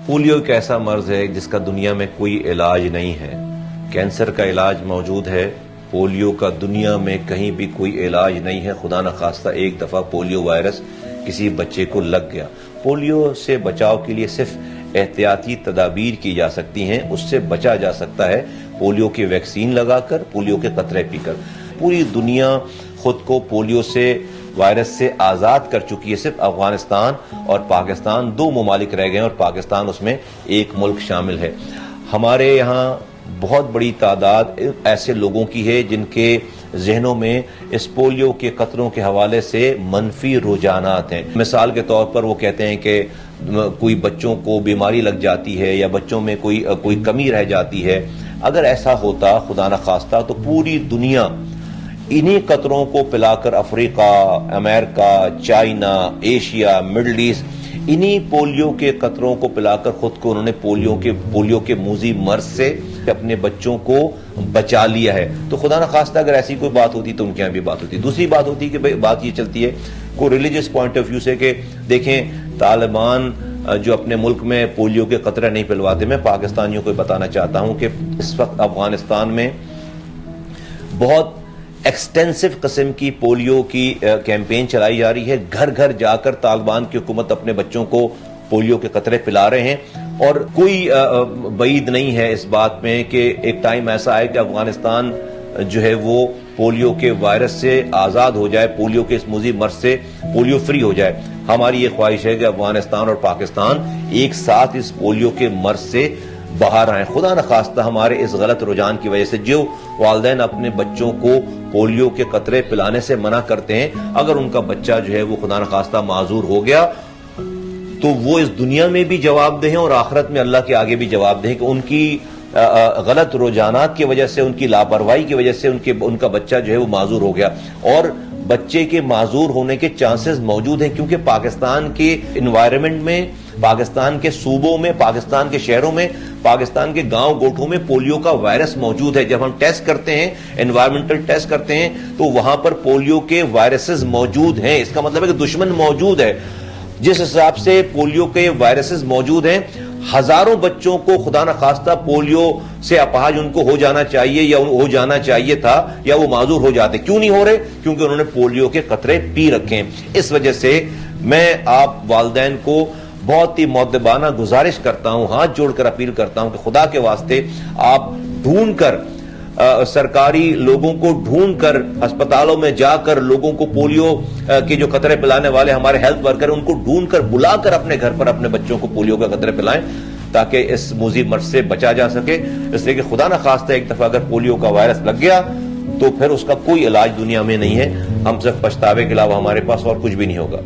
Polio एक ऐसा मर्ज है जिसका दुनिया में कोई इलाज नहीं है। कैंसर का इलाज मौजूद है, पोलियो का दुनिया में कहीं भी कोई इलाज नहीं है। खुदा न खास्ता एक दफा पोलियो वायरस किसी बच्चे को लग गया, पोलियो से बचाव के लिए सिर्फ एहतियाती तदाबीर की जा सकती हैं। उससे बचा जा सकता है पोलियो की वैक्सीन लगाकर, पोलियो के कतरे पीकर। पूरी दुनिया खुद को पोलियो से वायरस से आजाद कर चुकी है। सिर्फ अफगानिस्तान और पाकिस्तान, दो ममालिक रह गए और पाकिस्तान उसमें एक मुल्क शामिल है। हमारे यहाँ बहुत बड़ी तादाद ऐसे लोगों की है जिनके जहनों में इस पोलियो के कतरों के हवाले से मनफी रुझानात हैं। मिसाल के तौर पर वो कहते हैं कि कोई बच्चों को बीमारी लग जाती है या बच्चों में कोई कमी रह जाती है। अगर ऐसा होता खुदा न खास्ता तो पूरी दुनिया इन्हीं कतरों को पिलाकर, Africa, America, China, Asia, middle east, इन्हीं पोलियो के कतरों को पिलाकर खुद को उन्होंने पोलियो के मूजी मर्ज से अपने बच्चों को बचा लिया है। तो खुदा न खास्ता अगर ऐसी कोई बात होती तो उनके यहाँ भी बात होती। दूसरी बात होती है कि बात ये चलती है को रिलीजियस पॉइंट ऑफ व्यू से कि देखें, तालिबान जो अपने मुल्क में पोलियो के कतरे नहीं पिलवाते। मैं पाकिस्तानियों को बताना चाहता हूं कि इस वक्त अफगानिस्तान में बहुत एक्सटेंसिव किस्म की पोलियो की कैंपेन चलाई जा रही है। घर घर जाकर तालिबान की हुकूमत अपने बच्चों को पोलियो के कतरे पिला रहे हैं और कोई बईद नहीं है इस बात में कि एक टाइम ऐसा आए कि अफगानिस्तान जो है वो पोलियो के वायरस से आजाद हो जाए, पोलियो के इस मुज़ी मर्ज से पोलियो फ्री हो जाए। हमारी ये ख्वाहिश है कि अफगानिस्तान और पाकिस्तान एक साथ इस पोलियो के मर्ज से बाहर आए। खुदा न खास्ता हमारे इस गलत रुझान की वजह से जो वालिदैन अपने बच्चों को पोलियो के कतरे पिलाने से मना करते हैं, अगर उनका बच्चा जो है वो खुदा न खास्ता माजूर हो गया तो वो इस दुनिया में भी जवाबदेह हैं और आखिरत में अल्लाह के आगे भी जवाबदेह कि उनकी गलत रुझानात की वजह से, उनकी लापरवाही की वजह से उनका बच्चा जो है वो माजूर हो गया। और बच्चे के माजूर होने के चांसेस मौजूद हैं क्योंकि पाकिस्तान के इन्वायरमेंट में, पाकिस्तान के सूबों में, पाकिस्तान के शहरों में, पाकिस्तान के गांव गोठों में पोलियो का वायरस मौजूद है। जब हम टेस्ट करते हैं, एनवायरमेंटल टेस्ट करते हैं, तो वहां पर पोलियो के वायरसेस मौजूद हैं। इसका मतलब है कि दुश्मन मौजूद है। जिस हिसाब से पोलियो के वायरसेस मौजूद हैं, हजारों बच्चों को खुदा न खास्ता पोलियो से अपाहज उनको हो जाना चाहिए या हो जाना चाहिए था या वो माजूर हो जाते। क्यों नहीं हो रहे? क्योंकि उन्होंने पोलियो के कतरे पी रखे हैं। इस वजह से मैं आप वालिदैन को बहुत ही मुअद्दबाना गुजारिश करता हूं, हाथ जोड़कर अपील करता हूं कि खुदा के वास्ते आप ढूंढकर सरकारी लोगों को ढूंढकर अस्पतालों में जाकर लोगों को पोलियो के जो कतरे पिलाने वाले हमारे हेल्थ वर्कर उनको ढूंढकर बुलाकर अपने घर पर अपने बच्चों को पोलियो का कतरे पिलाएं ताकि इस मुज़ी मर्ज से बचा जा सके। इसलिए कि खुदा न खास्ता एक दफा अगर पोलियो का वायरस लग गया तो फिर उसका कोई इलाज दुनिया में नहीं है। हम सिर्फ पछतावे के अलावा हमारे पास और कुछ भी नहीं होगा।